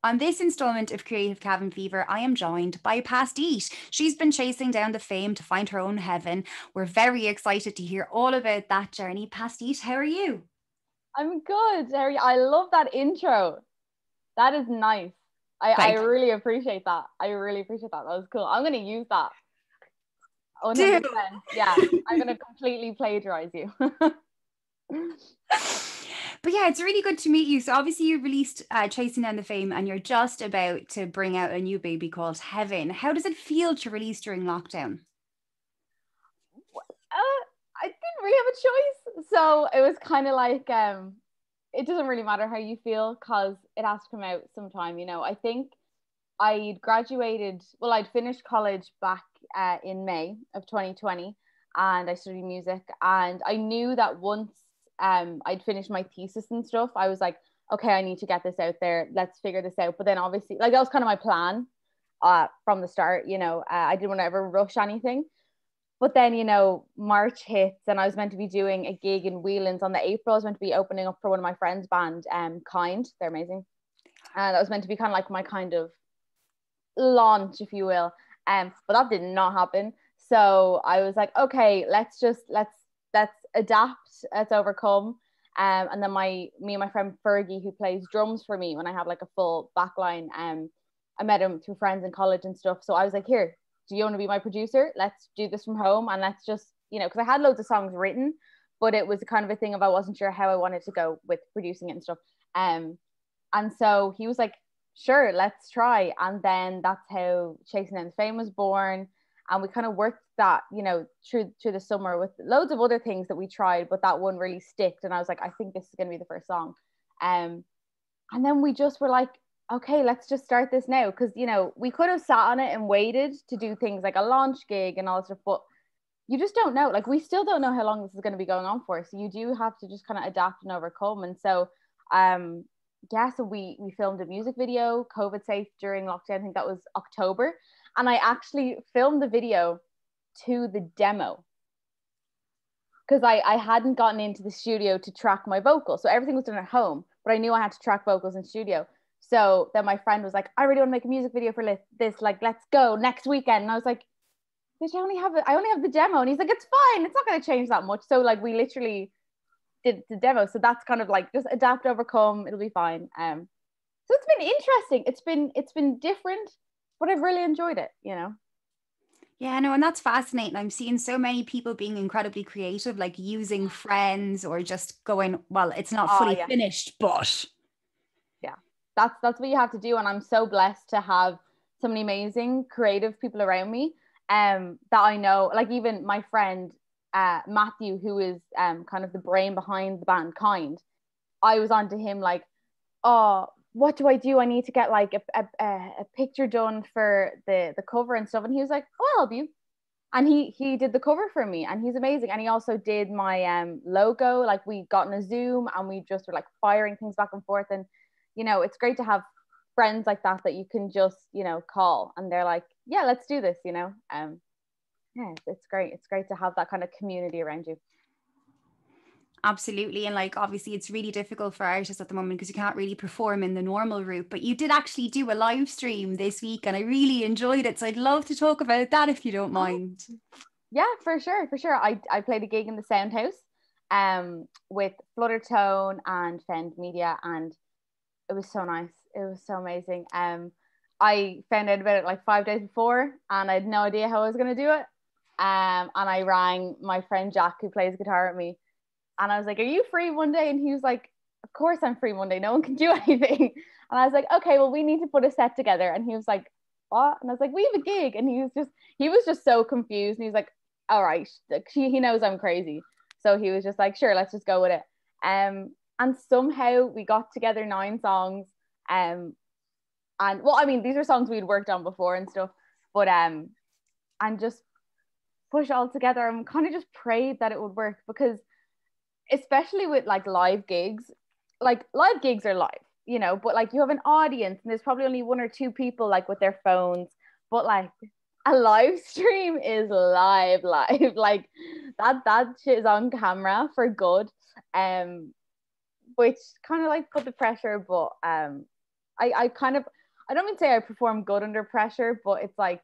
On this installment of Creative Cabin Fever, I am joined by Pastiche. She's been chasing down the fame to find her own heaven. We're very excited to hear all about that journey. Pastiche, how are you? I'm good, Harry. I love that intro. That is nice. I Thank really appreciate that. I really appreciate that. That was cool. I'm going to use that. you. 100%. Yeah, I'm going to completely plagiarize you. But yeah, it's really good to meet you. So obviously you released Chasing Down the Fame and you're just about to bring out a new baby called Heaven. How does it feel to release during lockdown? I didn't really have a choice. So it was kind of like, it doesn't really matter how you feel because it has to come out sometime, I think I'd graduated, well, I'd finished college back in May of 2020 and I studied music. And I knew that once I'd finished my thesis and stuff, I was like, okay, I need to get this out there. Let's figure this out. But then obviously, like that was kind of my plan from the start, I didn't want to ever rush anything. But then, March hits and I was meant to be doing a gig in Whelan's on the April. I was meant to be opening up for one of my friends' band, Kind. They're amazing. And that was meant to be kind of like my kind of launch, if you will. But that did not happen. So I was like, okay, let's adapt, let's overcome. And then me and my friend Fergie, who plays drums for me when I have like a full backline, I met him through friends in college and stuff. So I was like, here, do you want to be my producer? Let's do this from home and let's just, because I had loads of songs written, but it was kind of a thing of I wasn't sure how I wanted to go with producing it and stuff. And so he was like, sure, let's try. And then that's how Chasing Down the Fame was born. And we kind of worked that, through the summer with loads of other things that we tried, but that one really sticked. And I was like, I think this is going to be the first song. And then we just were like, okay, let's just start this now. Because, we could have sat on it and waited to do things like a launch gig and all that stuff, but you just don't know. Like, we still don't know how long this is going to be going on for. So you do have to just kind of adapt and overcome. And so, so we filmed a music video, COVID safe, during lockdown. I think that was October. And I actually filmed the video to the demo because I hadn't gotten into the studio to track my vocals. So everything was done at home, but I knew I had to track vocals in studio. So then my friend was like, I really want to make a music video for this, like, let's go next weekend. And I was like, bitch, I only have the demo. And he's like, it's fine. It's not going to change that much. So like, we literally did the demo. So that's kind of like, just adapt, overcome. It'll be fine. So it's been interesting. It's been different, but I've really enjoyed it, Yeah, no, and that's fascinating. I'm seeing so many people being incredibly creative, like using friends or just going, well, it's not Oh fully yeah. finished, but Yeah. That's what you have to do. And I'm so blessed to have so many amazing creative people around me that I know, like even my friend Matthew, who is kind of the brain behind the band Kind. I was on to him like, oh, what do I do? I need to get like a picture done for the cover and stuff. And he was like, oh, I'll help you. And he did the cover for me and he's amazing. And he also did my logo. Like we got in a Zoom and we just were like firing things back and forth. And, it's great to have friends like that you can just, call and they're like, yeah, let's do this, yeah, it's great. It's great to have that kind of community around you. absolutely. And like, obviously, it's really difficult for artists at the moment because you can't really perform in the normal route. But you did actually do a live stream this week and I really enjoyed it. So I'd love to talk about that if you don't mind. Yeah, for sure, for sure. I played a gig in the Sound House with Fluttertone and Fend Media, and it was so nice. It was so amazing. I found out about it like 5 days before, and I had no idea how I was going to do it. And I rang my friend Jack, who plays guitar with me, and I was like, "Are you free one day?" And he was like, "Of course I'm free one day. No one can do anything." And I was like, "Okay, well we need to put a set together." And he was like, "What?" And I was like, "We have a gig." And he was just so confused. And he was like, "All right," he knows I'm crazy, so he was just like, "Sure, let's just go with it." And somehow we got together 9 songs. And well, I mean, these are songs we'd worked on before and stuff, but and just push all together and kind of just prayed that it would work because especially with like live gigs are live, but like you have an audience and there's probably only 1 or 2 people like with their phones, but like a live stream is live like that shit is on camera for good, which kind of like put the pressure, but I kind of, I don't mean to say I perform good under pressure, but it's like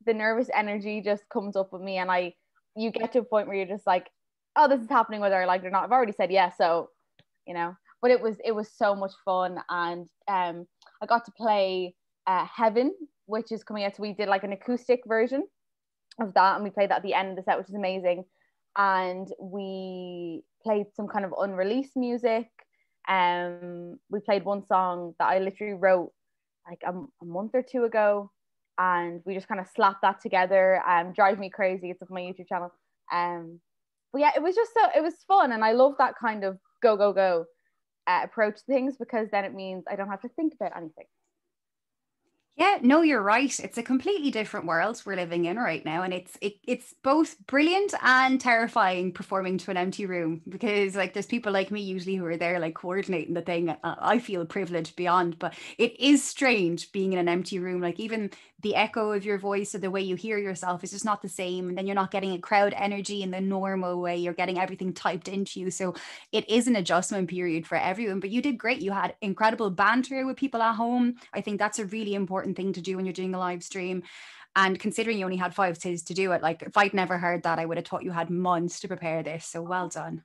the nervous energy just comes up with me, and you get to a point where you're just like, oh, this is happening whether I like it or not. I've already said yes, so you know. But it was so much fun, and I got to play Heaven, which is coming out. So we did like an acoustic version of that, and we played that at the end of the set, which is amazing. And we played some kind of unreleased music. We played one song that I literally wrote like a month or two ago, and we just kind of slapped that together. Drive Me Crazy, it's on my YouTube channel. But yeah, it was fun, and I love that kind of go approach to things, because then it means I don't have to think about anything. Yeah, no, you're right. It's a completely different world we're living in right now, and it's both brilliant and terrifying performing to an empty room, because like there's people like me usually who are there like coordinating the thing. I feel privileged beyond, but it is strange being in an empty room. Like even the echo of your voice or the way you hear yourself is just not the same, and then you're not getting a crowd energy in the normal way. You're getting everything typed into you, so it is an adjustment period for everyone. But you did great. You had incredible banter with people at home. I think that's a really important thing to do when you're doing a live stream. And considering you only had 5 days to do it, like if I'd never heard that, I would have thought you had months to prepare this. So well done.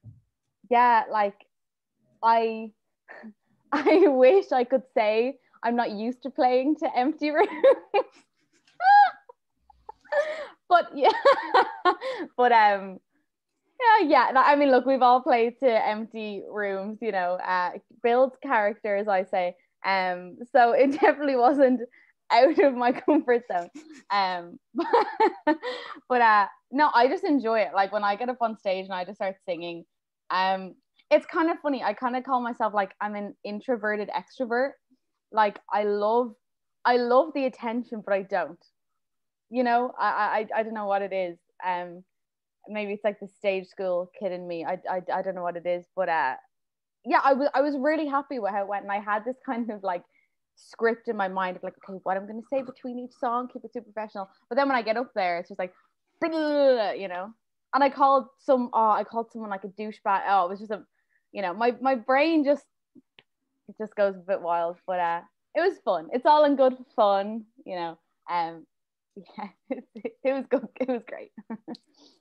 Yeah, like I I wish I could say I'm not used to playing to empty rooms. But yeah. But yeah. I mean, look, we've all played to empty rooms, you know, build characters, I say. So it definitely wasn't out of my comfort zone. But no, I just enjoy it. Like when I get up on stage and I just start singing, it's kind of funny. I kind of call myself like I'm an introverted extrovert. Like I love the attention, but I don't. You know, I don't know what it is. Maybe it's like the stage school kid in me. I don't know what it is, but yeah, I was really happy with how it went, and I had this kind of like script in my mind of like, okay, what I'm going to say between each song, keep it super professional. But then when I get up there, it's just like, you know. And I called someone like a douchebag. Oh, it was just you know, my brain just goes a bit wild. But it was fun. It's all in good fun, you know. Yeah, it was good. It was great.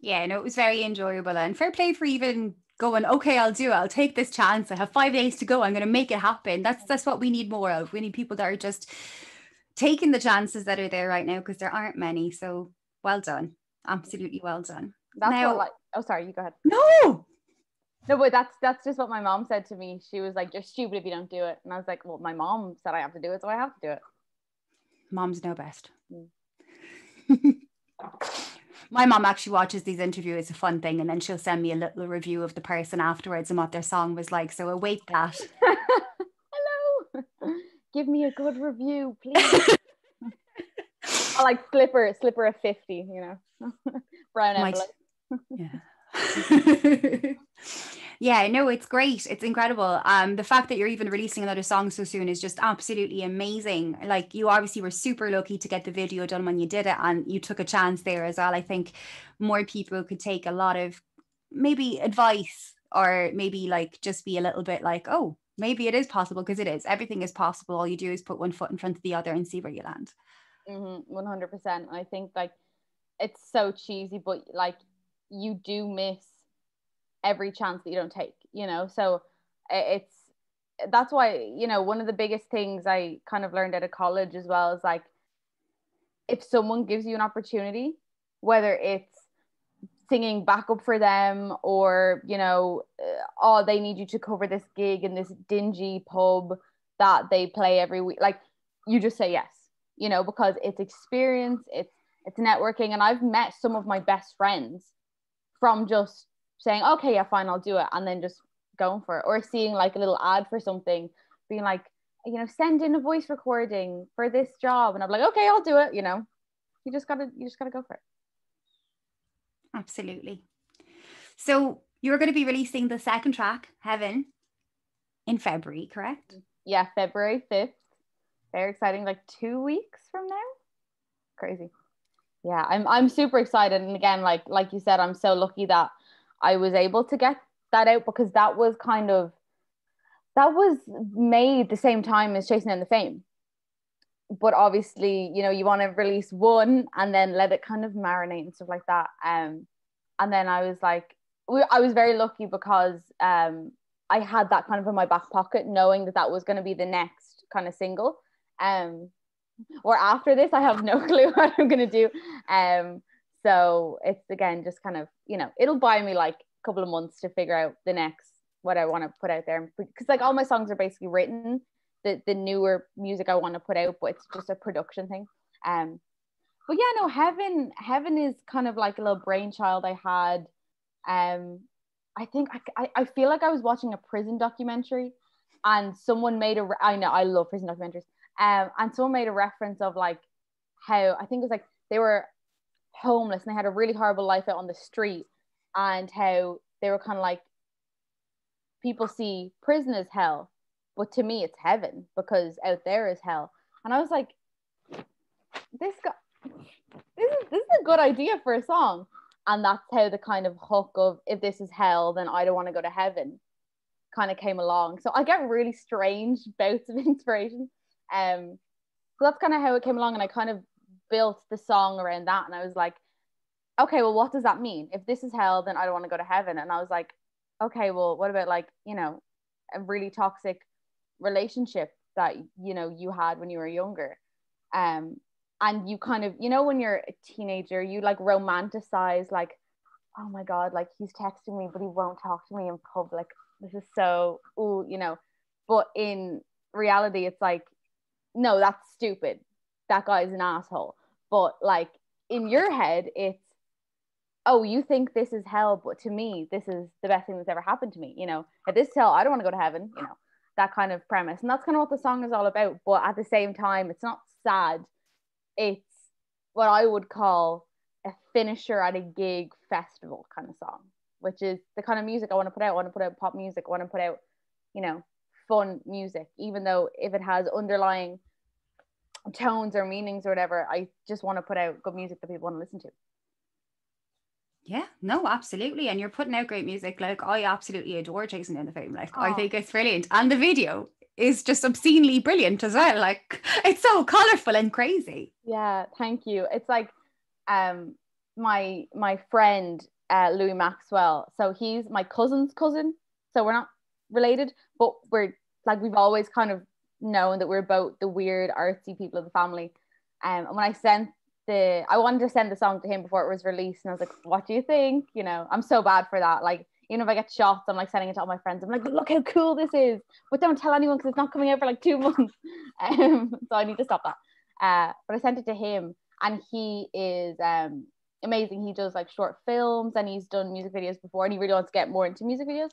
Yeah, no, it was very enjoyable, and fair play for even going, okay, I'll do it. I'll take this chance. I have 5 days to go. I'm going to make it happen. That's what we need more of. We need people that are just taking the chances that are there right now, because there aren't many. So well done. Absolutely well done. That's now, what, like, oh, sorry, you go ahead. No, but that's just what my mom said to me. She was like, you're stupid if you don't do it. And I was like, well, my mom said I have to do it, so I have to do it. Moms know best. My mom actually watches these interviews. It's a fun thing, and then she'll send me a little review of the person afterwards and what their song was like, so await that. Hello, give me a good review, please. I like slipper a 50, you know. Brown envelope. Yeah. Yeah, no, it's great. It's incredible. The fact that you're even releasing another song so soon is just absolutely amazing. Like you obviously were super lucky to get the video done when you did it, and you took a chance there as well. I think more people could take a lot of maybe advice, or maybe like just be a little bit like, oh, maybe it is possible, because it is. Everything is possible. All you do is put one foot in front of the other and see where you land. 100%. I think like it's so cheesy, but like you do miss every chance that you don't take, you know. So that's why, you know, one of the biggest things I kind of learned out of college as well is like, if someone gives you an opportunity, whether it's singing backup for them, or you know, oh, they need you to cover this gig in this dingy pub that they play every week, like you just say yes, you know, because it's experience, it's networking. And I've met some of my best friends from just saying, okay, yeah, fine, I'll do it, and then just going for it, or seeing like a little ad for something, being like, you know, send in a voice recording for this job, and I'm like, okay, I'll do it, you know. You just gotta go for it. Absolutely. So you're going to be releasing the second track, Heaven, in February, correct? Yeah, February 5th. Very exciting. Like 2 weeks from now. Crazy. Yeah, I'm super excited. And again, like you said, I'm so lucky that I was able to get that out, because that was made the same time as Chasing Down the Fame. but obviously, you know, you want to release one and then let it kind of marinate and stuff like that. And then I was like, I was very lucky because I had that kind of in my back pocket, knowing that that was going to be the next kind of single. Or after this, I have no clue what I'm going to do. So it's, again, just kind of, you know, it'll buy me like a couple of months to figure out the next, what I want to put out there. Because like all my songs are basically written, the newer music I want to put out, but it's just a production thing. But yeah, no, Heaven is kind of like a little brainchild I had. I think I feel like I was watching a prison documentary, and someone made I know I love prison documentaries. And someone made a reference of like how, I think it was like they were homeless and they had a really horrible life out on the street, and how they were kind of like, people see prison as hell, but to me it's heaven, because out there is hell. And I was like, this is a good idea for a song. And that's how the kind of hook of, if this is hell, then I don't want to go to heaven, kind of came along. So I get really strange bouts of inspiration. So that's kind of how it came along, and I kind of built the song around that. And I was like, okay, well, what does that mean? If this is hell, then I don't want to go to heaven. And I was like, okay, well, what about like, you know, a really toxic relationship that, you know, you had when you were younger? And you kind of, you know, when you're a teenager, you like romanticize like, oh my God, like he's texting me, but he won't talk to me in public. This is so, ooh, you know. But in reality, it's like, no, that's stupid. That guy's an asshole. But like in your head, it's, oh, you think this is hell, but to me, this is the best thing that's ever happened to me. You know, if this is hell, I don't want to go to heaven, you know, that kind of premise. And that's kind of what the song is all about. But at the same time, it's not sad. It's what I would call a finisher at a gig festival kind of song, which is the kind of music I want to put out. I want to put out pop music. I want to put out, you know, fun music, even though if it has underlying tones or meanings or whatever, I just want to put out good music that people want to listen to. Yeah, no, absolutely. And you're putting out great music. Like, I absolutely adore Chasing Down the Fame. Like, I think it's brilliant. And the video is just obscenely brilliant as well. Like, it's so colorful and crazy. Yeah, thank you. It's like my friend Louis Maxwell. So he's my cousin's cousin. So we're not related, but we're like, we've always kind of known that we're both the weird artsy people of the family. And when I wanted to send the song to him before it was released, and I was like, what do you think? You know, I'm so bad for that. Like, even if I get shots, I'm like sending it to all my friends. I'm like, look how cool this is, but don't tell anyone because it's not coming out for like 2 months. So I need to stop that. But I sent it to him, and he is amazing. He does like short films, and he's done music videos before, and he really wants to get more into music videos.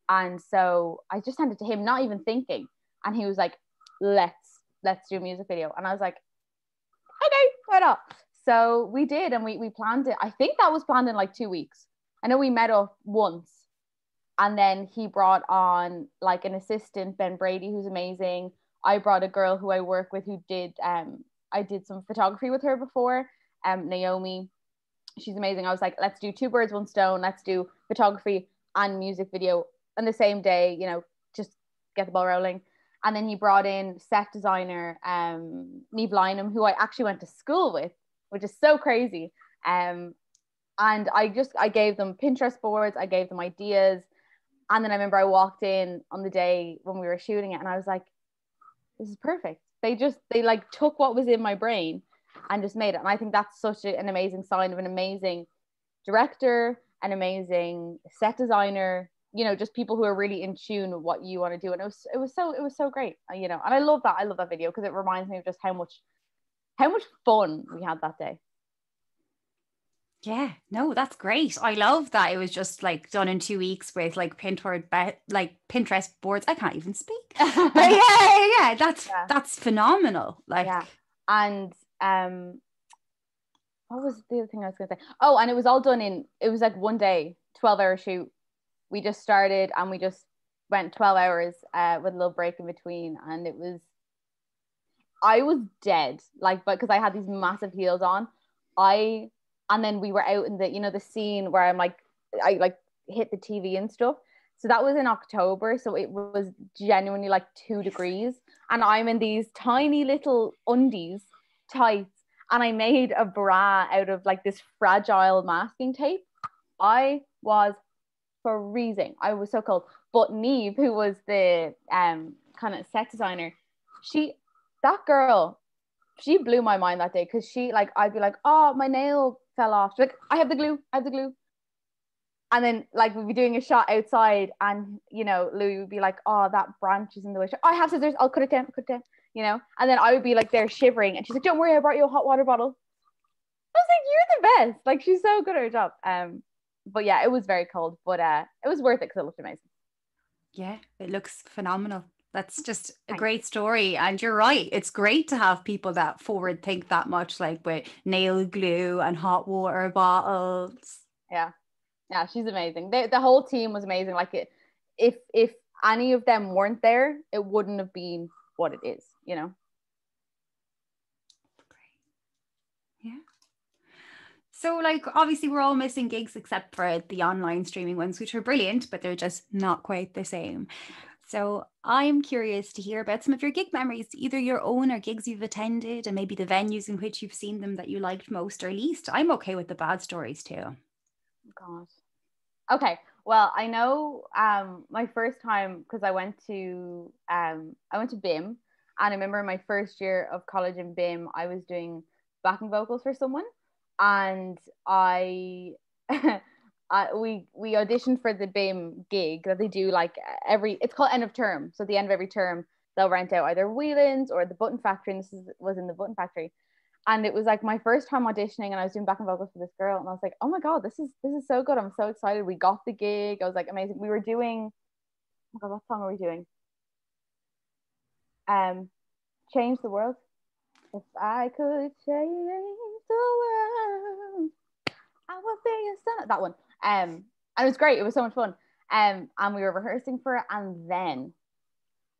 And so I just sent it to him, not even thinking. And he was like, let's do a music video. And I was like, okay, why not? So we did, and we planned it. I think that was planned in like 2 weeks. I know we met up once, and then he brought on like an assistant, Ben Brady, who's amazing. I brought a girl who I work with who did I did some photography with her before, Naomi. She's amazing. I was like, let's do 2 birds, 1 stone. Let's do photography and music video on the same day, you know, just get the ball rolling. And then he brought in set designer Neve Lynham, who I actually went to school with, which is so crazy. And I gave them Pinterest boards, I gave them ideas. And then I remember I walked in on the day when we were shooting it, and I was like, this is perfect. They like took what was in my brain and just made it. And I think that's such an amazing sign of an amazing director, an amazing set designer, you know, just people who are really in tune with what you want to do. And it was so great, you know. And I love that video, because it reminds me of just how much fun we had that day. Yeah, no, that's great. I love that it was just like done in 2 weeks with like Pinterest boards. I can't even speak. But yeah, that's phenomenal. Like, yeah. And what was the other thing I was gonna say? Oh, and it was all done it was like 1 day, 12-hour shoot. We just started and we just went 12 hours with a little break in between, and I was dead, like, but because I had these massive heels on. And then we were out in the, you know, the scene where I like hit the TV and stuff. So that was in October. So it was genuinely like 2 degrees. And I'm in these tiny little undies, tights, and I made a bra out of like this fragile masking tape. I was freezing. I was so cold. But Neve, who was the kind of set designer, that girl, she blew my mind that day, because she, like, I'd be like, oh, my nail fell off. She's like, I have the glue. And then, like, we'd be doing a shot outside, and, you know, Louis would be like, oh, that branch is in the way. I have scissors, I'll cut it down, you know? And then I would be like there shivering, and she's like, don't worry, I brought you a hot water bottle. I was like, you're the best. Like, she's so good at her job. But yeah, it was very cold, but it was worth it because it looked amazing. Yeah, it looks phenomenal. That's just a Thanks. great story. And you're right. It's great to have people that forward think that much, like with nail glue and hot water bottles. Yeah. Yeah, she's amazing. The whole team was amazing. Like, if any of them weren't there, it wouldn't have been what it is, you know? Great. Yeah. So, like, obviously, we're all missing gigs except for the online streaming ones, which are brilliant, but they're just not quite the same. So, I'm curious to hear about some of your gig memories, either your own or gigs you've attended, and maybe the venues in which you've seen them that you liked most or least. I'm okay with the bad stories too. God. Okay. Well, I know my first time, because I went to BIM, and I remember my first year of college in BIM, I was doing backing vocals for someone, and we auditioned for the BIM gig that they do, like, it's called end of term. So at the end of every term, they'll rent out either Whelan's or the Button Factory, and was in the Button Factory. And it was like my first time auditioning, and I was doing backing vocals for this girl, and I was like, oh my god, this is so good. I'm so excited. We got the gig. I was like, amazing. We were doing, oh my god, what song are we doing? Change the World. If I could change the world, I would be a son. That one. And it was great. It was so much fun. And we were rehearsing for it, and then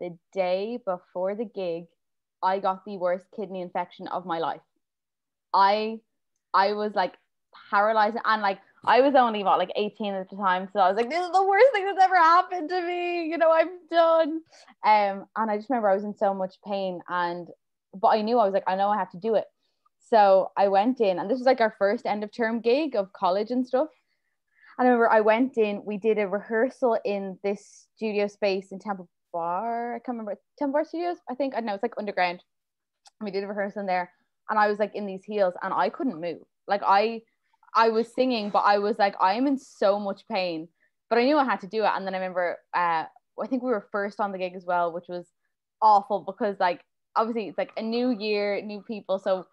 the day before the gig, I got the worst kidney infection of my life. I was like paralyzed, and like I was only like 18 at the time, so I was like, this is the worst thing that's ever happened to me, you know, I'm done. And I just remember I was in so much pain, but I knew, I was like, I know I have to do it. So I went in, and this was like our first end of term gig of college and stuff. And I remember I went in, we did a rehearsal in this studio space in Temple Bar. I can't remember, Temple Bar Studios, I think. I don't know, it's like underground. And we did a rehearsal in there, and I was like in these heels, and I couldn't move. Like, I was singing, but I was like, I am in so much pain, but I knew I had to do it. And then I remember, I think we were first on the gig as well, which was awful, because like, obviously it's like a new year, new people. So,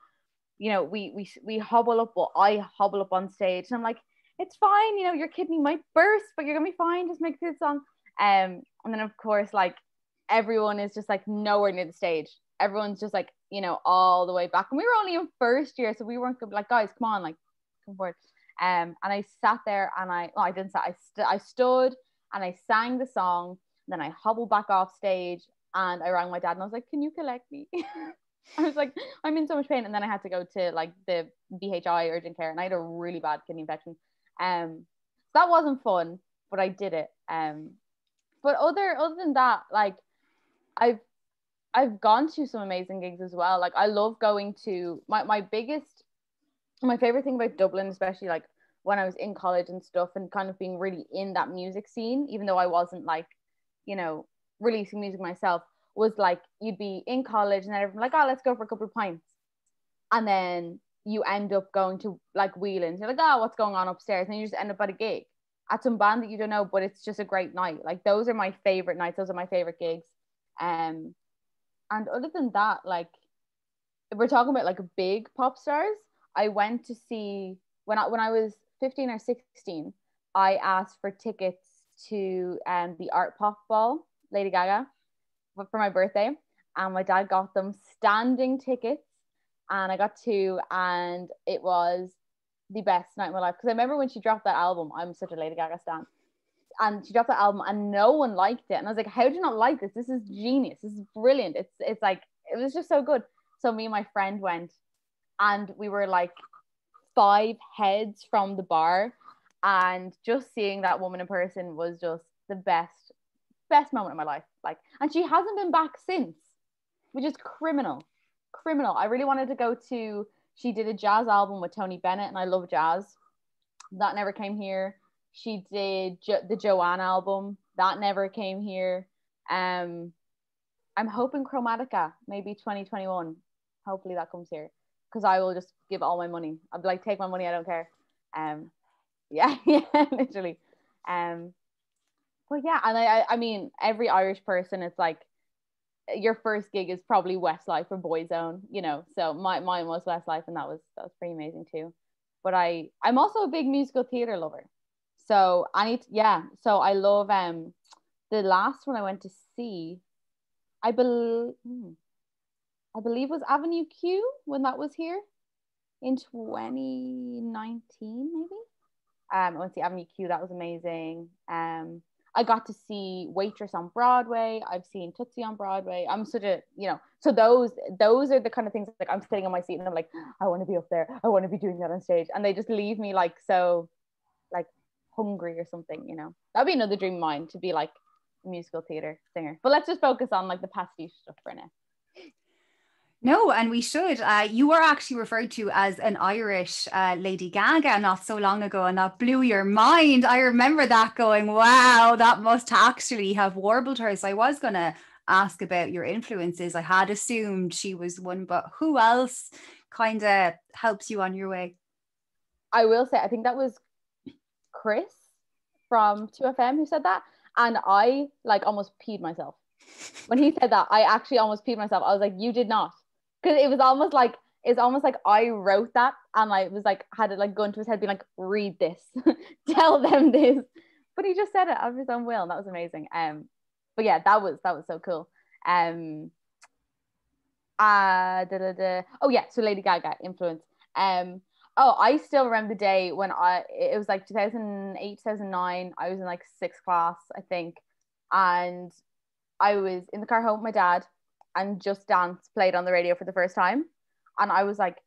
you know, we hobble up, well, I hobble up on stage, and I'm like, it's fine, you know, your kidney might burst, but you're gonna be fine, just make this song. And then of course, like, everyone is just like nowhere near the stage. Everyone's just like, you know, all the way back, and we were only in first year, so we weren't gonna be like, guys, come on, like, come forward. And I sat there, and I didn't sit, I stood, and I sang the song, and then I hobbled back off stage, and I rang my dad, and I was like, can you collect me? I was like, I'm in so much pain. And then I had to go to like the BHI urgent care, and I had a really bad kidney infection. So that wasn't fun, but I did it. But other than that, like, I've gone to some amazing gigs as well. Like, I love going to my favorite thing about Dublin, especially like when I was in college and stuff, and kind of being really in that music scene, even though I wasn't like, you know, releasing music myself, was like, you'd be in college, and then everyone like, oh, let's go for a couple of pints, and then you end up going to like Whelan's. You're like, oh, what's going on upstairs? And you just end up at a gig at some band that you don't know, but it's just a great night. Like, those are my favorite nights. Those are my favorite gigs. And other than that, like, if we're talking about like big pop stars, I went to see, when I was 15 or 16, I asked for tickets to the Art Pop Ball, Lady Gaga, for my birthday, and my dad got them standing tickets, and I got two, and it was the best night of my life, because I remember when she dropped that album. I'm such a Lady Gaga stan, and she dropped that album, and no one liked it, and I was like, how do you not like this? This is genius, this is brilliant. It's like, it was just so good. So me and my friend went, and we were like 5 heads from the bar, and just seeing that woman in person was just the best moment of my life. Like, and she hasn't been back since, which is criminal. I really wanted to go to, she did a jazz album with Tony Bennett, and I love jazz. That never came here. She did the Joanne album. That never came here. I'm hoping Chromatica, maybe 2021. Hopefully that comes here, because I will just give all my money. I'd be like, take my money, I don't care. Yeah, literally. But yeah, and I mean, every Irish person, it's like your first gig is probably Westlife or Boyzone, you know. So mine was Westlife, and that was pretty amazing too. But I'm also a big musical theater lover. So so I love the last one I went to see, I believe was Avenue Q when that was here in 2019, maybe. I went to see Avenue Q. That was amazing. I got to see Waitress on Broadway. I've seen Tootsie on Broadway. I'm such a, so those are the kind of things, like, I'm sitting on my seat and I'm like, I want to be up there. I want to be doing that on stage. And they just leave me like so like hungry or something, That'd be another dream of mine, to be like a musical theater singer. But let's just focus on like the pastiche stuff for now. No, and we should. You were actually referred to as an Irish Lady Gaga not so long ago, and that blew your mind. I remember that, going, wow, that must actually have warbled her. So I was going to ask about your influences. I had assumed she was one, but who else kind of helps you on your way? I will say, I think that was Chris from 2FM who said that. And I like almost peed myself. When he said that, I actually almost peed myself. I was like, you did not. Because it was almost like I wrote that, and I was like, had it like go into his head, being like, read this, tell them this. But he just said it of his own will, and that was amazing. But yeah, that was so cool. Oh yeah, so Lady Gaga influence. I still remember the day when it was like 2008, 2009. I was in like 6th class, I think, and I was in the car home with my dad, and Just Dance played on the radio for the first time. And I was like,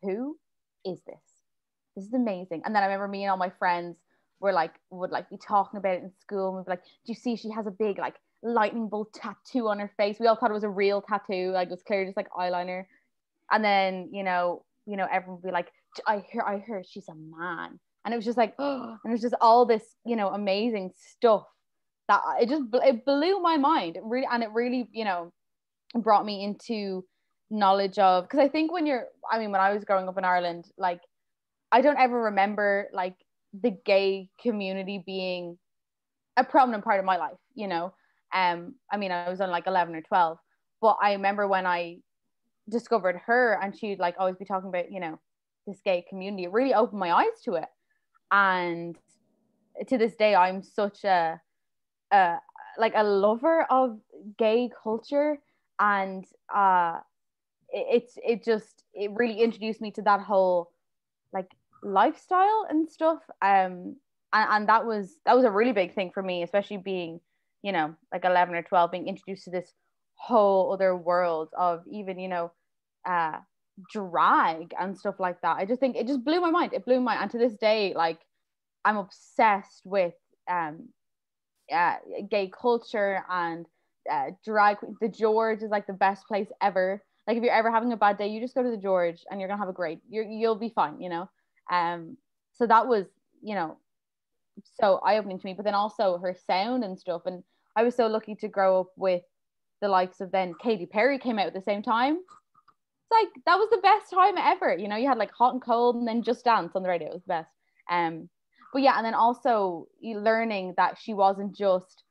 who is this? This is amazing. And then I remember me and all my friends would be talking about it in school. And we'd be like, do you see she has a big like lightning bolt tattoo on her face? We all thought it was a real tattoo. Like, it was clearly just like eyeliner. And then, everyone would be like, I heard she's a man. And it was just like, oh, and it was just all this, amazing stuff that it blew my mind. It really, brought me into knowledge of, because I think when I was growing up in Ireland, like, I don't ever remember like the gay community being a prominent part of my life, I was on like 11 or 12, but I remember when I discovered her, and she'd like always be talking about, this gay community. It really opened my eyes to it. And to this day, I'm such a lover of gay culture, and it really introduced me to that whole like lifestyle and stuff. And that was a really big thing for me, especially being, like 11 or 12, being introduced to this whole other world of even, drag and stuff like that. I just think it just blew my mind. And to this day, like, I'm obsessed with gay culture and drag. The George is like the best place ever. Like, if you're ever having a bad day, you just go to the George and you're gonna have you'll be fine, so that was, so eye-opening to me. But then also her sound and stuff, and I was so lucky to grow up with the likes of, then Katy Perry came out at the same time. It's like, that was the best time ever. You had like Hot and Cold, and then Just Dance on the radio. It was the best. But yeah, and then also learning that she wasn't just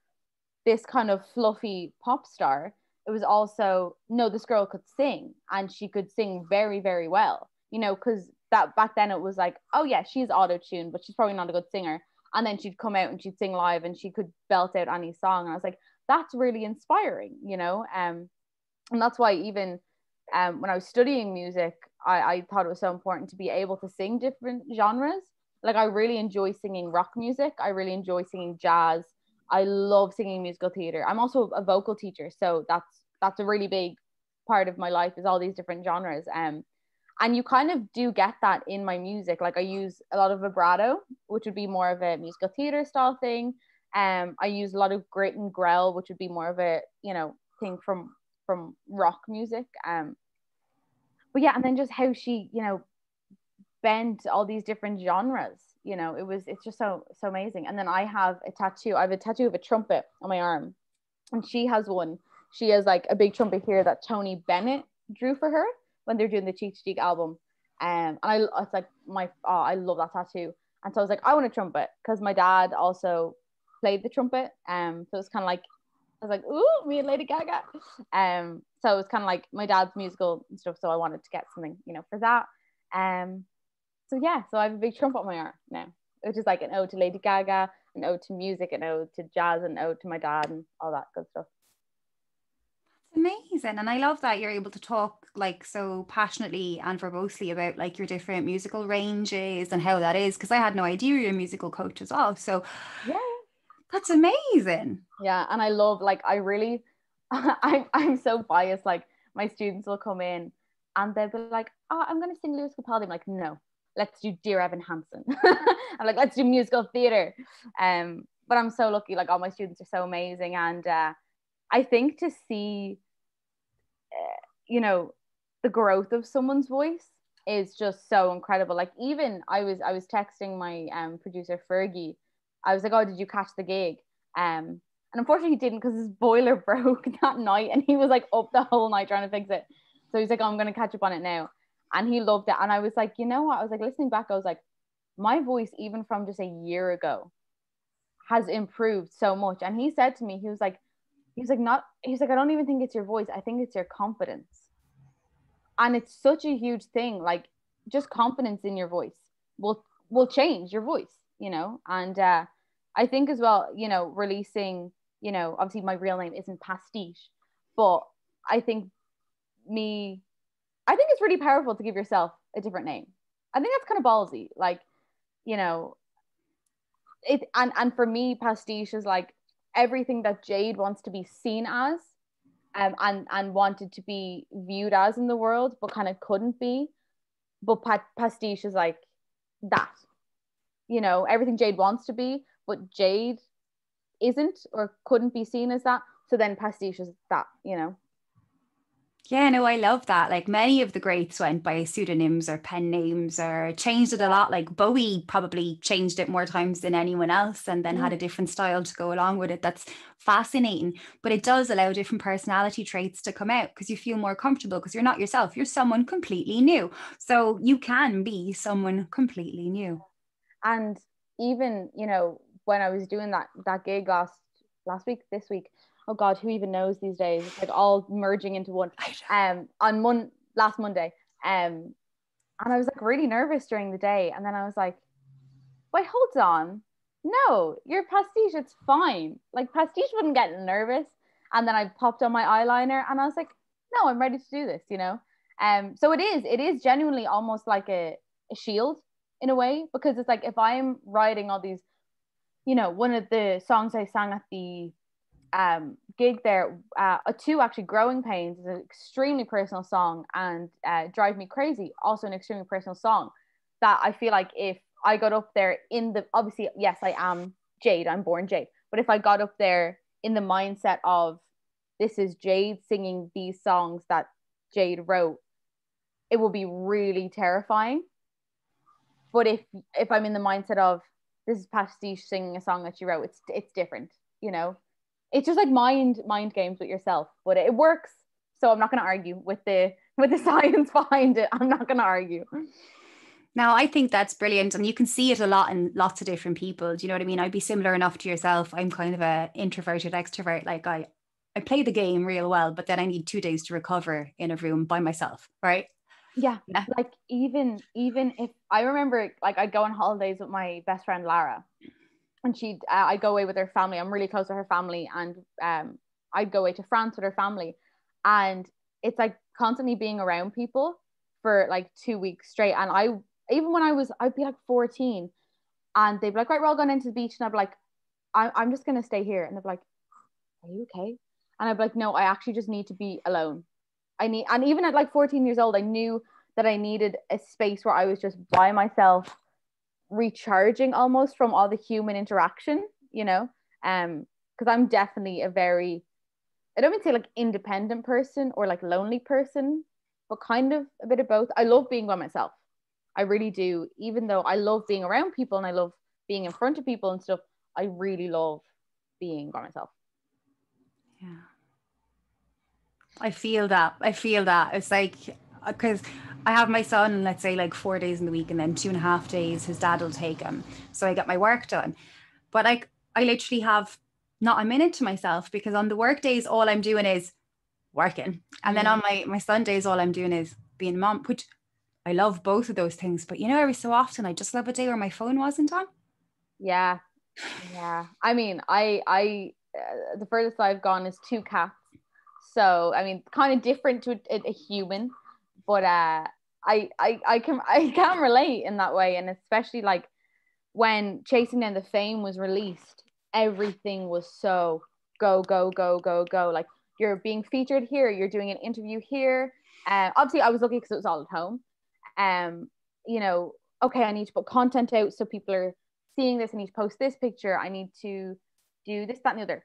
this kind of fluffy pop star. It was also, no, this girl could sing, and she could sing very, very well, because that back then it was like, oh yeah, she's auto-tuned, but she's probably not a good singer. And then she'd come out and she'd sing live, and she could belt out any song. And I was like, that's really inspiring, and that's why even when I was studying music, I thought it was so important to be able to sing different genres. Like, I really enjoy singing rock music. I really enjoy singing jazz. I love singing musical theater. I'm also a vocal teacher, so that's a really big part of my life, is all these different genres. And you kind of do get that in my music. Like, I use a lot of vibrato, which would be more of a musical theater style thing. I use a lot of grit and growl, which would be more of a, you know, thing from rock music. But yeah, and then just how she, you know, bent all these different genres. You know, it's just so amazing. And then I have a tattoo. I have a tattoo of a trumpet on my arm, and she has one. She has like a big trumpet here that Tony Bennett drew for her when they're doing the Cheek to Cheek album. And it's like I love that tattoo. And so I was like, I want a trumpet because my dad also played the trumpet. So it's kind of like, I was like, ooh, me and Lady Gaga. So it was kind of like my dad's musical and stuff. So I wanted to get something, you know, for that. So yeah, so I have a big trumpet on my arm now, which is like an ode to Lady Gaga, an ode to music, an ode to jazz, an ode to my dad, and all that good stuff. Amazing. And I love that you're able to talk like so passionately and verbosely about like your different musical ranges and how that is, because I had no idea you're a musical coach as well. So yeah, that's amazing. Yeah, and I love, like, I really I'm so biased. Like, my students will come in and they'll be like, oh, I'm gonna sing Lewis Capaldi. I'm like, no, let's do Dear Evan Hansen. I'm like, let's do musical theater. But I'm so lucky, like all my students are so amazing. And I think to see you know, the growth of someone's voice is just so incredible. Like, even I was texting my producer Fergie. I was like, oh, did you catch the gig? And unfortunately he didn't, because his boiler broke that night and he was like up the whole night trying to fix it. So he's like, oh, I'm gonna catch up on it now. And he loved it. And I was like, you know what? I was like, listening back, I was like, my voice, even from just a year ago, has improved so much. And he said to me, he's like, I don't even think it's your voice. I think it's your confidence. And it's such a huge thing. Like, just confidence in your voice will change your voice, you know. And I think as well, you know, releasing, you know, obviously my real name isn't Pastiche, but I think me I think it's really powerful to give yourself a different name. I think that's kind of ballsy. Like, you know, it and for me, Pastiche is like everything that Jade wants to be seen as, and wanted to be viewed as in the world, but kind of couldn't be. But Pastiche is like that, you know, everything Jade wants to be, but Jade isn't or couldn't be seen as that. So then Pastiche is that, you know. Yeah, no, I love that. Like many of the greats went by pseudonyms or pen names or changed it a lot. Like Bowie probably changed it more times than anyone else and then had a different style to go along with it. That's fascinating. But it does allow different personality traits to come out because you feel more comfortable because you're not yourself. You're someone completely new. So you can be someone completely new. And even, you know, when I was doing that gig last week, this week, oh God, who even knows these days? It's like all merging into one. On last Monday, and I was like really nervous during the day, and then I was like, wait, hold on, no, you're Pastiche, it's fine. Like, Pastiche wouldn't get nervous. And then I popped on my eyeliner, and I was like, no, I'm ready to do this, you know. So it is genuinely almost like a shield in a way, because it's like if I'm writing all these, you know, one of the songs I sang at the gig there, two actually, Growing Pains is an extremely personal song, and Drive Me Crazy, also an extremely personal song, that I feel like if I got up there obviously, yes, I am Jade, I'm born Jade, but if I got up there in the mindset of this is Jade singing these songs that Jade wrote, it will be really terrifying. But if I'm in the mindset of this is Pastiche singing a song that she wrote, it's different, you know. It's just like mind games with yourself, but it works. So I'm not going to argue with the science behind it. I'm not going to argue. Now, I think that's brilliant. And you can see it a lot in lots of different people. Do you know what I mean? I'd be similar enough to yourself. I'm kind of a introverted extrovert. Like I play the game real well, but then I need 2 days to recover in a room by myself. Right. Yeah. Like even if I remember, like, I'd go on holidays with my best friend, Lara, and I'd go away with her family. I'm really close to her family. And I'd go away to France with her family. And it's like constantly being around people for like 2 weeks straight. And even when I'd be like 14, and they'd be like, right, we're all going into the beach. And I'd be like, I'm just going to stay here. And they'd be like, are you okay? And I'd be like, no, I actually just need to be alone. And even at like 14 years old, I knew that I needed a space where I was just by myself, recharging almost from all the human interaction, you know. Because I'm definitely a very, I don't mean to say like independent person or like lonely person, but kind of a bit of both. I love being by myself. I really do. Even though I love being around people and I love being in front of people and stuff, I really love being by myself. Yeah. I feel that. I feel that. It's like, because I have my son, let's say like 4 days in the week, and then 2.5 days his dad will take him. So I get my work done. But like, I literally have not a minute to myself, because on the work days, all I'm doing is working. And then on my Sundays, all I'm doing is being a mom, which I love both of those things. But you know, every so often, I just love a day where my phone wasn't on. Yeah. Yeah. I mean, the furthest I've gone is 2 cats. So, I mean, kind of different to a human, but I can relate in that way, and especially like when Chasing Down the Fame was released, everything was so go go go go go. Like you're being featured here, you're doing an interview here. Obviously, I was lucky because it was all at home. Um, you know, okay, I need to put content out so people are seeing this. I need to post this picture. I need to do this, that, and the other.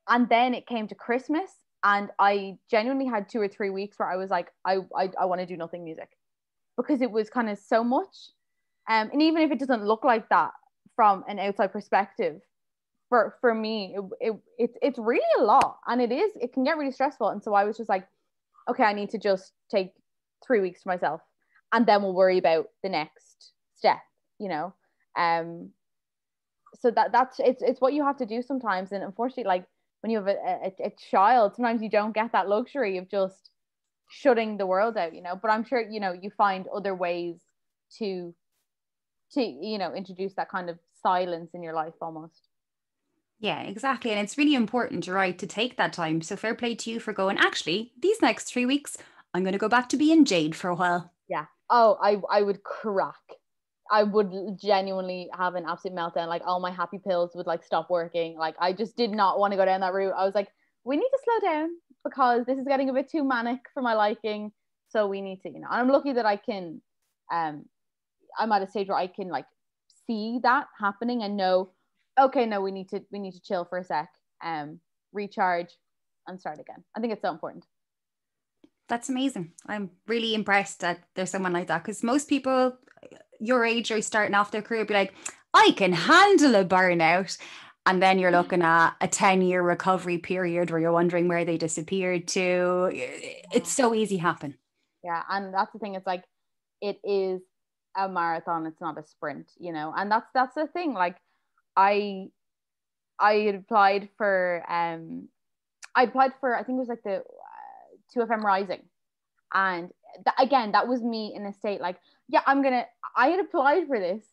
And then it came to Christmas, and I genuinely had 2 or 3 weeks where I was like, I want to do nothing music, because it was kind of so much. And even if it doesn't look like that from an outside perspective, for me, it's really a lot, and it can get really stressful. And so I was just like, okay, I need to just take 3 weeks to myself, and then we'll worry about the next step, you know. Um, so that's it's what you have to do sometimes, and unfortunately, like when you have a child, sometimes you don't get that luxury of just shutting the world out, you know. But I'm sure, you know, you find other ways to introduce that kind of silence in your life almost. Yeah, exactly. And it's really important, right, to take that time. So fair play to you for going, actually, these next 3 weeks, I'm going to go back to being Jade for a while. Yeah. Oh, I would crack. I would genuinely have an absolute meltdown. Like all my happy pills would like stop working. Like I just did not want to go down that route. I was like, we need to slow down because this is getting a bit too manic for my liking. So we need to, you know, and I'm lucky that I can I'm at a stage where I can like see that happening and know, okay, no, we need to chill for a sec, recharge and start again. I think it's so important. That's amazing. I'm really impressed that there's someone like that, because most people your age are starting off their career be like, I can handle a burnout. And then you're looking at a 10-year recovery period where you're wondering where they disappeared to. It's so easy happen. Yeah, and that's the thing. It's like it is a marathon. It's not a sprint, you know. And that's the thing. Like I I had applied for I think it was like the 2FM Rising, and again that was me in a state like, yeah, I had applied for this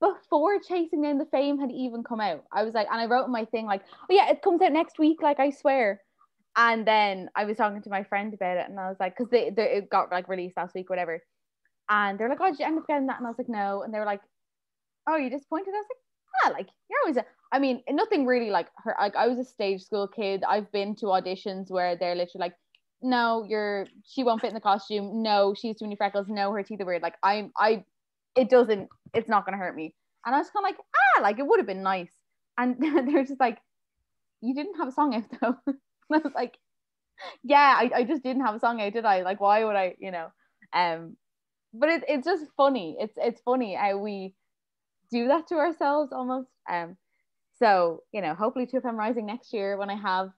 before Chasing Down the Fame had even come out. I was like, and I wrote in my thing like, oh yeah, it comes out next week, like I swear. And then I was talking to my friend about it, and I was like, because it got like released last week, whatever. And they're like, oh, did you end up getting that? And I was like, no. And they were like, oh, you disappointed? I was like, yeah, like you're always I mean, nothing really like her. Like I was a stage school kid. I've been to auditions where they're literally like, no, she won't fit in the costume. No, she's too many freckles. No, her teeth are weird. Like it's not gonna hurt me. And I was kind of like, like it would have been nice. And they're just like, you didn't have a song out though. And I was like, yeah, I just didn't have a song out, did I? Like, why would I, you know? But it's just funny. It's funny how we do that to ourselves almost. So, you know, hopefully 2FM Rising next year when I have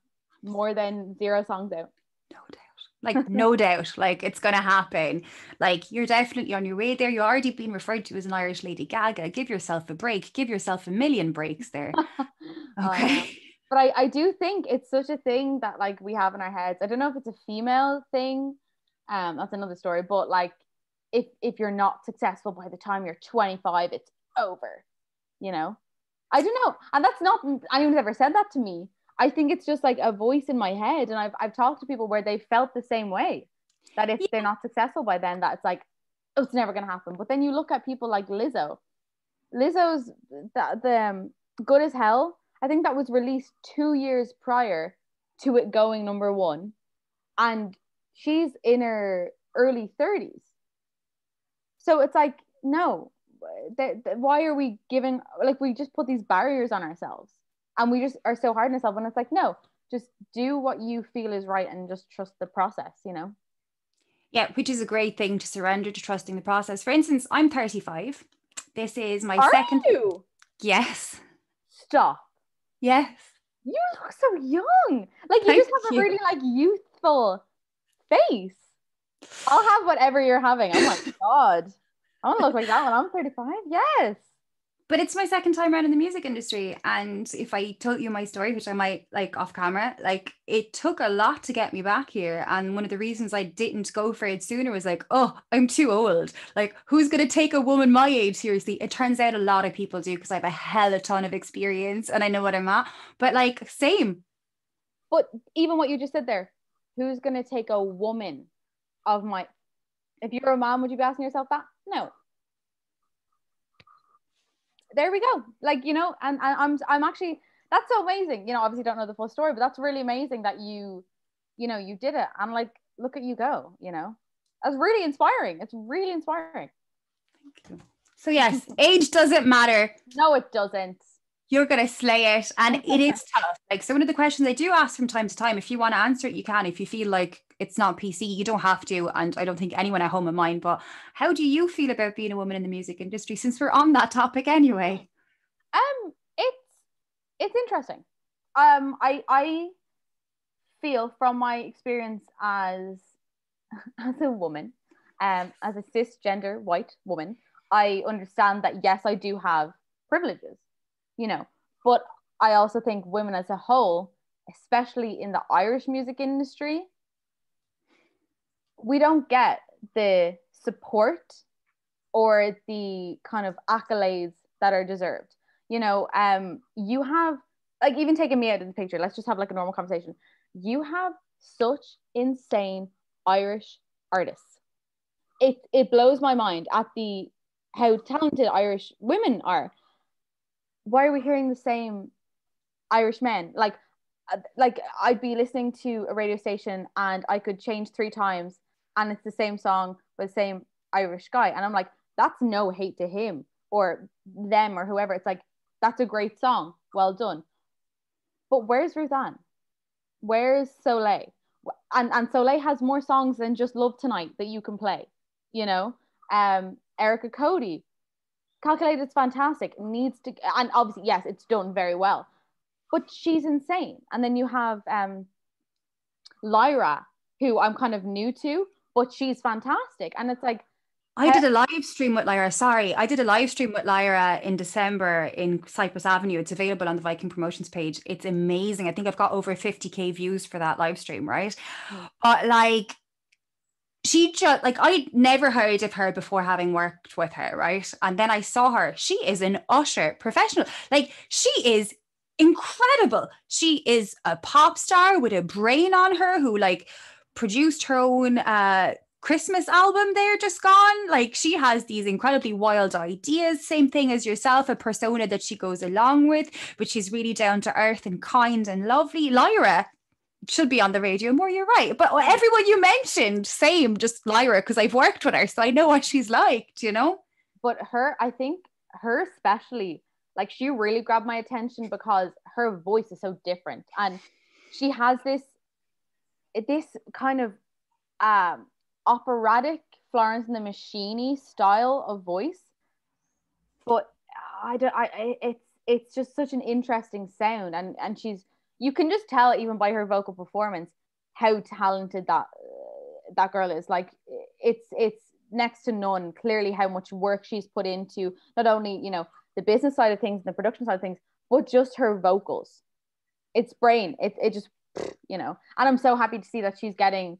more than 0 songs out. No doubt. Like, no doubt. Like, it's going to happen. Like, you're definitely on your way there. You're already being referred to as an Irish Lady Gaga. Give yourself a break. Give yourself a million breaks there. Okay. But I do think it's such a thing that like we have in our heads. I don't know if it's a female thing. That's another story. But like if you're not successful by the time you're 25, it's over. You know? I don't know. And that's not anyone's ever said that to me. I think it's just like a voice in my head. And I've talked to people where they felt the same way. That if they're not successful by then, that it's like, oh, it's never gonna happen. But then you look at people like Lizzo. Lizzo's the Good as Hell. I think that was released 2 years prior to it going number one. And she's in her early 30s. So it's like, no, why are we giving, like, we just put these barriers on ourselves. And we just are so hard on ourselves when it's like, no, just do what you feel is right and just trust the process, you know? Yeah, which is a great thing, to surrender to trusting the process. For instance, I'm 35. This is my Are second. you? Yes. Stop. Yes. You look so young. Like you Thank just have a you. really like youthful face. I'll have whatever you're having. Oh my God. I want to look like that when I'm 35. Yes. But it's my second time around in the music industry. And if I told you my story, which I might like off camera, like it took a lot to get me back here. And one of the reasons I didn't go for it sooner was like, oh, I'm too old. Like, who's going to take a woman my age seriously? It turns out a lot of people do, because I have a hell of a ton of experience and I know what I'm at. But like, same. But even what you just said there, who's going to take a woman of my, if you're a mom, would you be asking yourself that? No. There we go. Like, you know, and I'm actually, that's so amazing. You know, obviously don't know the full story, but that's really amazing that you know, you did it. And like, look at you go, you know. That's really inspiring. It's really inspiring. Thank you. So yes, age doesn't matter. No, it doesn't. You're going to slay it. And it is tough. Like, so one of the questions I do ask from time to time, if you want to answer it, you can. If you feel like it's not PC, you don't have to. And I don't think anyone at home of mine, but how do you feel about being a woman in the music industry, since we're on that topic anyway? It's interesting. I feel from my experience as a woman, as a cisgender white woman, I understand that yes, I do have privileges, you know, but I also think women as a whole, especially in the Irish music industry, we don't get the support or the kind of accolades that are deserved. You know, you have like even taking me out of the picture. Let's just have like a normal conversation. You have such insane Irish artists. It blows my mind at the how talented Irish women are. Why are we hearing the same Irish men? Like I'd be listening to a radio station and I could change 3 times and it's the same song with the same Irish guy. And I'm like, that's no hate to him or them or whoever. It's like, that's a great song. Well done. But where's Ruth Ann? Where's Soleil? And Soleil has more songs than just Love Tonight that you can play, you know? Erica Cody, Calculated is fantastic. Needs to, and obviously, yes, it's done very well. But she's insane. And then you have Lyra, who I'm kind of new to, but she's fantastic. And it's like, I did a live stream with Lyra. Sorry, I did a live stream with Lyra in December in Cyprus Avenue. It's available on the Viking Promotions page. It's amazing. I think I've got over 50K views for that live stream, right? But like, she just like, I'd never heard of her before having worked with her, right? And then I saw her. She is an utter professional. Like, she is incredible. She is a pop star with a brain on her, who like produced her own Christmas album there just gone. Like, she has these incredibly wild ideas, same thing as yourself, a persona that she goes along with, but she's really down to earth and kind and lovely. Lyra should be on the radio more, you're right. But everyone you mentioned, same, just Lyra, because I've worked with her, so I know what she's like, you know? But her, I think her especially, like she really grabbed my attention because her voice is so different. And she has this kind of operatic Florence and the Machine style of voice. But I don't it's just such an interesting sound, and she's, you can just tell even by her vocal performance how talented that girl is. Like it's next to none, clearly, how much work she's put into not only, you know, the business side of things and the production side of things, but just her vocals. It's brain. It just, you know, and I'm so happy to see that she's getting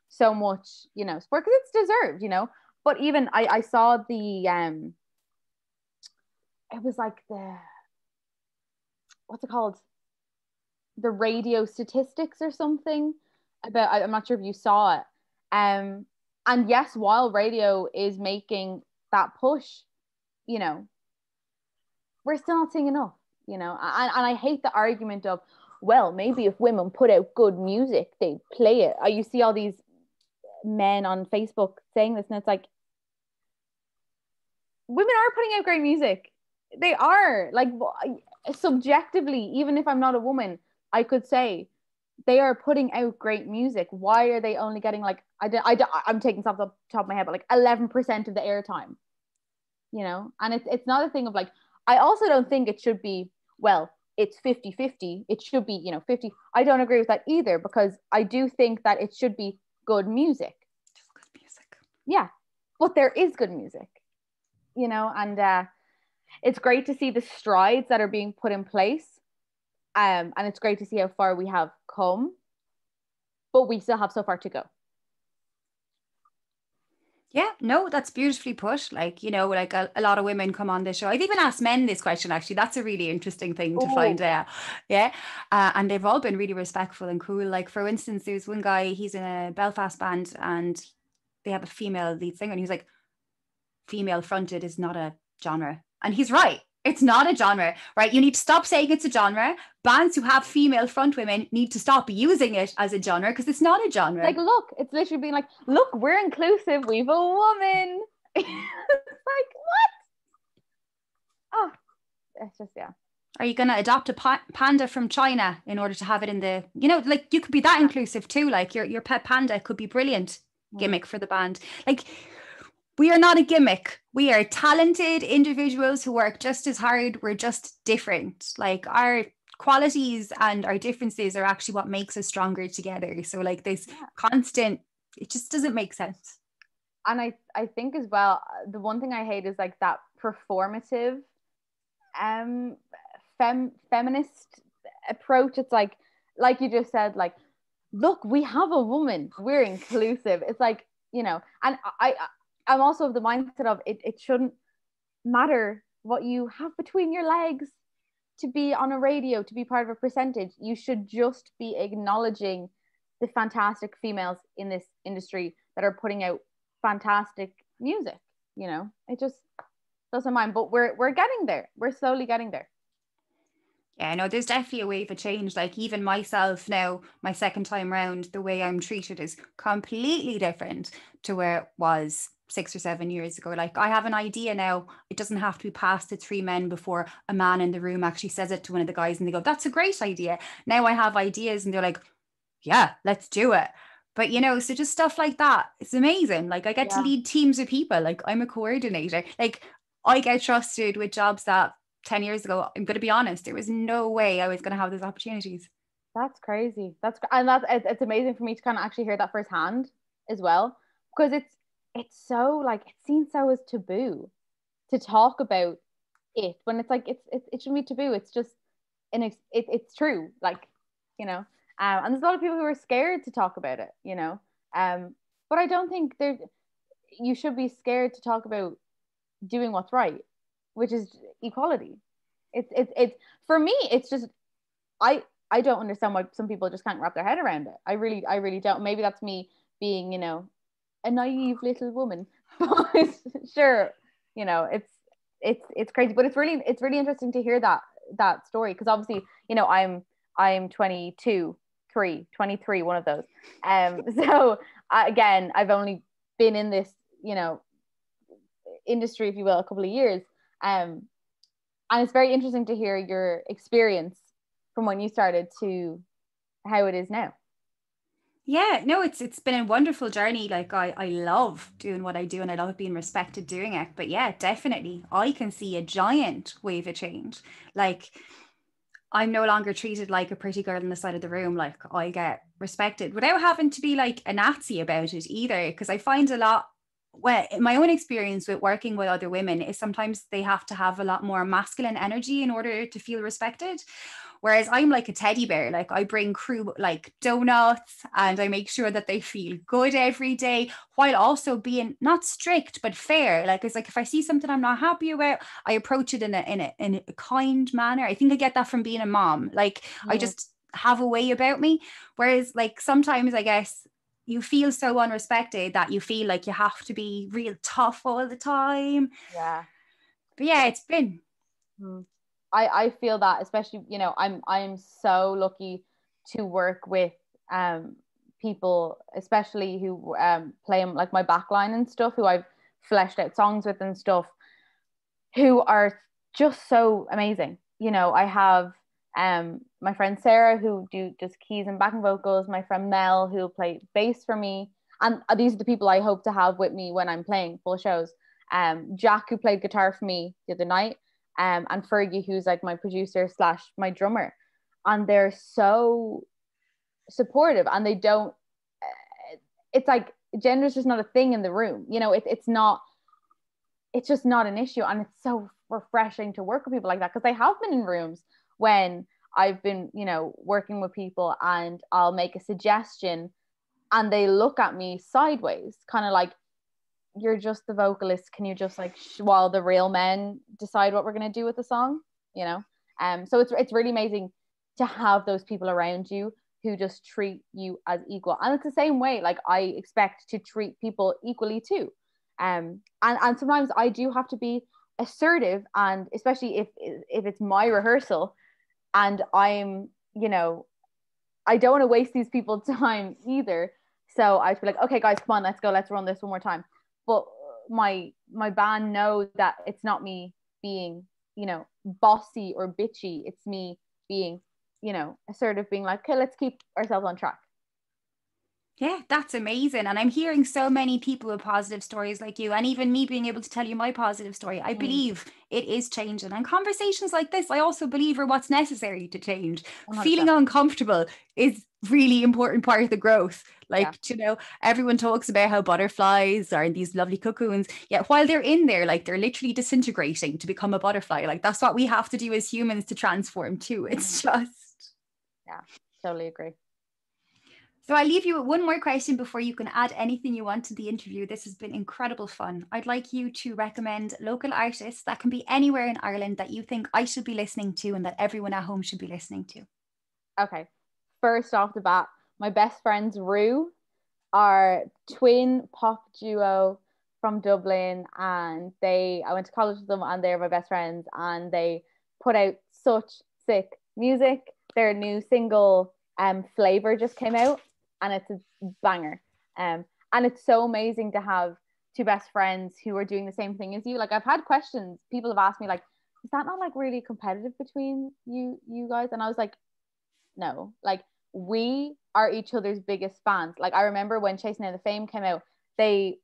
so much, you know, support, because it's deserved, you know. But even I saw the it was like the, what's it called, the radio statistics or something about, I'm not sure if you saw it. And yes, while radio is making that push, you know, we're still not seeing enough, you know. And I hate the argument of, well, maybe if women put out good music, they'd play it. You see all these men on Facebook saying this, and it's like, women are putting out great music. They are. Like, subjectively, even if I'm not a woman, I could say they are putting out great music. Why are they only getting like, I'm taking stuff off the top of my head, but like 11% of the airtime, you know? And it's not a thing of like, I also don't think it should be, well, it's 50-50. It should be, 50. I don't agree with that either, because I do think that it should be good music. Just good music. Yeah. But there is good music, and it's great to see the strides that are being put in place. And it's great to see how far we have come, but we still have so far to go. Yeah, no, that's beautifully put. Like, like a lot of women come on this show. I've even asked men this question, actually. That's a really interesting thing to find out. Yeah. And they've all been really respectful and cool. Like, for instance, there's one guy, he's in a Belfast band and they have a female lead singer. And he's like, female fronted is not a genre. And he's right. It's not a genre, right? You need to stop saying it's a genre. Bands who have female front women need to stop using it as a genre, because it's not a genre. Like, look, it's literally being like, look, we're inclusive. We've a woman. It's like, what? Oh, it's just, yeah. Are you going to adopt a panda from China in order to have it in the, like, you could be that inclusive too. Like your pet panda could be brilliant gimmick for the band. Like, we are not a gimmick. We are talented individuals who work just as hard. We're just different. Like, our qualities and our differences are actually what makes us stronger together. So like this constant, it just doesn't make sense. And I think as well, the one thing I hate is like that performative feminist approach. It's like you just said, like, look, we have a woman, we're inclusive. It's like, and I'm also of the mindset of it shouldn't matter what you have between your legs to be on a radio, to be part of a percentage. You should just be acknowledging the fantastic females in this industry that are putting out fantastic music. It just doesn't mind. But we're getting there. We're slowly getting there. Yeah, no, there's definitely a wave of change. Like, even myself now, my second time round, the way I'm treated is completely different to where it was 6 or 7 years ago. Like, I have an idea now. It doesn't have to be passed to 3 men before a man in the room actually says it to one of the guys and they go, that's a great idea. Now I have ideas and they're like, yeah, let's do it. But, so just stuff like that. It's amazing. Like, I get to lead teams of people. Like, I'm a coordinator. Like, I get trusted with jobs that 10 years ago, I'm going to be honest, there was no way I was going to have those opportunities. That's crazy. It's amazing for me to kind of actually hear that firsthand as well, because it's so, like, it seems so as taboo to talk about it, when it's like, it shouldn't be taboo. It's just, it's true. Like, and there's a lot of people who are scared to talk about it, but I don't think you should be scared to talk about doing what's right, which is equality. It's for me, it's just, I don't understand why some people just can't wrap their head around it. I really don't. Maybe that's me being, a naive little woman. But sure, it's crazy. But it's really interesting to hear that story, because obviously, I'm 22, 23, one of those. So again, I've only been in this, industry, if you will, a couple of years. And it's very interesting to hear your experience from when you started to how it is now. Yeah, no, it's been a wonderful journey. Like, I love doing what I do and I love being respected doing it. But yeah, definitely, I can see a giant wave of change. Like, I'm no longer treated like a pretty girl on the side of the room. Like, I get respected without having to be like a Nazi about it either. Because I find a lot, well, my own experience with working with other women is sometimes they have to have a lot more masculine energy in order to feel respected. Whereas I'm like a teddy bear. Like, I bring crew like donuts and I make sure that they feel good every day, while also being not strict but fair. Like, it's like, if I see something I'm not happy about, I approach it in a kind manner. I think I get that from being a mom. Like, I just have a way about me. Whereas like sometimes I guess you feel so unrespected that you feel like you have to be real tough all the time. Yeah. But yeah, it's been. I feel that, especially, I'm so lucky to work with people, especially who play like my backline and stuff, who I've fleshed out songs with and stuff, who are just so amazing. you know, I have my friend Sarah who do just keys and backing vocals, my friend Mel who will play bass for me, and these are the people I hope to have with me when I'm playing full shows. Jack who played guitar for me the other night, and Fergie who's like my producer slash my drummer, and they're so supportive, and they don't. It's like gender is just not a thing in the room, you know. It's not. It's just not an issue, and it's so refreshing to work with people like that, because I have been in rooms when I've been, you know, working with people and I'll make a suggestion and they look at me sideways, kind of like, you're just the vocalist, can you just like while the real men decide what we're going to do with the song, you know. So it's really amazing to have those people around you who just treat you as equal, and it's the same way like I expect to treat people equally too. And sometimes I do have to be assertive, and especially if it's my rehearsal and I'm, you know, I don't want to waste these people's time either. So I'd be like, okay, guys, come on, let's go, let's run this one more time. But my band know that it's not me being, you know, bossy or bitchy. It's me being, you know, assertive, being like, okay, let's keep ourselves on track. Yeah, that's amazing. And I'm hearing so many people with positive stories like you, and even me being able to tell you my positive story. I believe it is changing. And conversations like this, I also believe, are what's necessary to change. 100%. Feeling uncomfortable is really important part of the growth. Like, you know, everyone talks about how butterflies are in these lovely cocoons. Yet while they're in there, like they're literally disintegrating to become a butterfly. Like that's what we have to do as humans to transform too. It's just. Yeah, totally agree. So I'll leave you with one more question before you can add anything you want to the interview. This has been incredible fun. I'd like you to recommend local artists that can be anywhere in Ireland that you think I should be listening to and that everyone at home should be listening to. Okay. First off the bat, my best friends Rue are twin pop duo from Dublin, and I went to college with them, and they're my best friends, and they put out such sick music. Their new single Flavor just came out, and it's a banger. And it's so amazing to have two best friends who are doing the same thing as you. Like I've had questions, people have asked me like, is that not like really competitive between you guys? And I was like, no, like we are each other's biggest fans. Like I remember when Chasing Down the Fame came out, they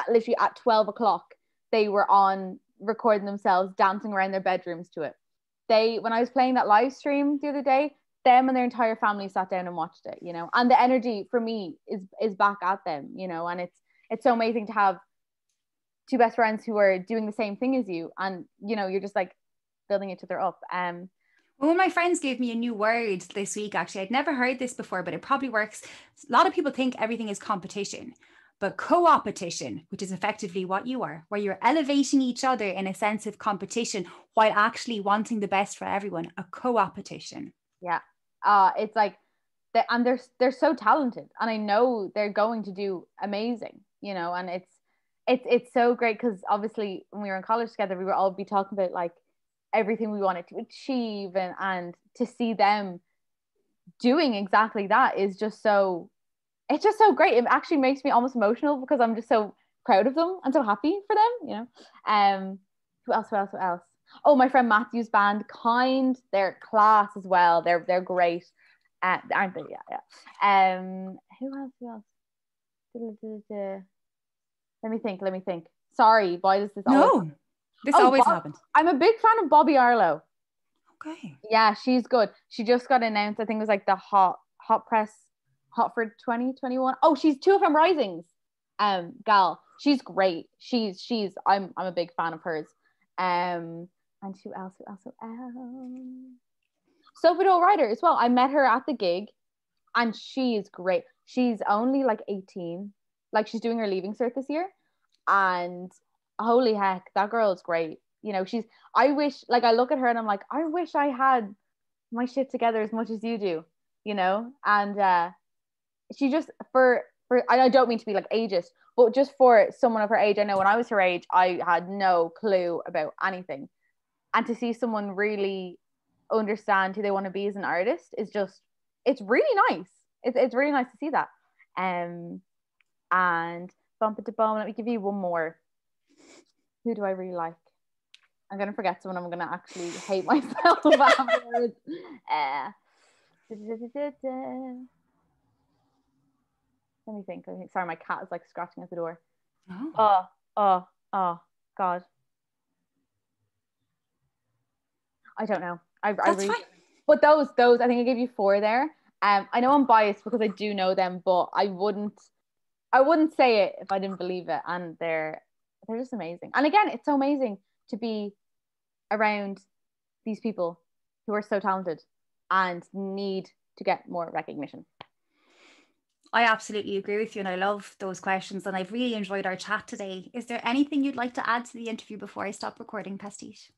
literally at 12 o'clock they were on recording themselves dancing around their bedrooms to it. When I was playing that live stream the other day, them and their entire family sat down and watched it, you know. And the energy for me is back at them, you know. And it's so amazing to have two best friends who are doing the same thing as you, and you know, you're just like building each other up. Well, one of my friends gave me a new word this week, actually. I'd never heard this before, but it probably works. A lot of people think everything is competition, but co-opetition, which is effectively what you are, where you're elevating each other in a sense of competition while actually wanting the best for everyone, a co-opetition. Yeah. It's like, and they're so talented, and I know they're going to do amazing, you know. And it's so great because obviously when we were in college together, we were all be talking about like everything we wanted to achieve, and to see them doing exactly that is just so, it's just so great. It actually makes me almost emotional because I'm just so proud of them and so happy for them, you know. Who else? Oh, my friend Matthew's band Kind, they're class as well. They're great, aren't they? Yeah. Who else? Let me think. Sorry, why does this always No, this always happens. I'm a big fan of Bobby Arlo. Okay. Yeah, she's good. She just got announced. I think it was like the Hot Press Hot for 2021. Oh, she's 2FM Risings. Gal. She's great. I'm a big fan of hers. And who else? Sophie Doe Ryder as well. I met her at the gig, and she is great. She's only like 18. Like she's doing her leaving cert this year. And holy heck, that girl is great. You know, I wish, like I look at her and I'm like, I wish I had my shit together as much as you do, you know. And she just for I don't mean to be like ageist, but just for someone of her age, I know when I was her age, I had no clue about anything. And to see someone really understand who they want to be as an artist is just, it's really nice. It's really nice to see that. And bump it to bum. Let me give you one more. Who do I really like? I'm gonna forget someone. I'm gonna actually hate myself afterwards. Let me think. Sorry, my cat is like scratching at the door. Oh. Oh, God. I don't know. I That's really. fine. But those, I think I gave you 4 there. I know I'm biased because I do know them, but I wouldn't say it if I didn't believe it. And they're just amazing. And again, it's so amazing to be around these people who are so talented and need to get more recognition. I absolutely agree with you, and I love those questions, and I've really enjoyed our chat today. Is there anything you'd like to add to the interview before I stop recording, Pastiche?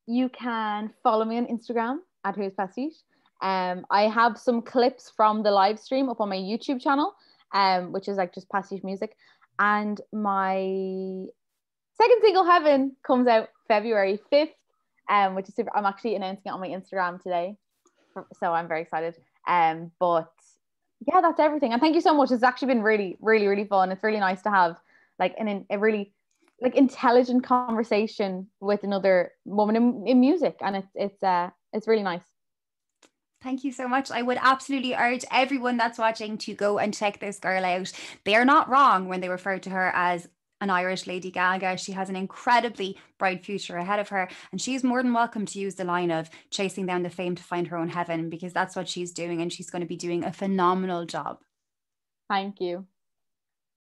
You can follow me on Instagram at Who's Pastiche. I have some clips from the live stream up on my YouTube channel, which is like just Pastiche music. And my second single, Heaven, comes out February 5th, which is super. I'm actually announcing it on my Instagram today, so I'm very excited. But yeah, that's everything. And thank you so much. It's actually been really, really, really fun. It's really nice to have like a really like intelligent conversation with another woman in music, and it's really nice. Thank you so much. I would absolutely urge everyone that's watching to go and check this girl out. They are not wrong when they refer to her as an Irish Lady Gaga. She has an incredibly bright future ahead of her, and she's more than welcome to use the line of chasing down the fame to find her own heaven, because that's what she's doing, and she's going to be doing a phenomenal job. Thank you.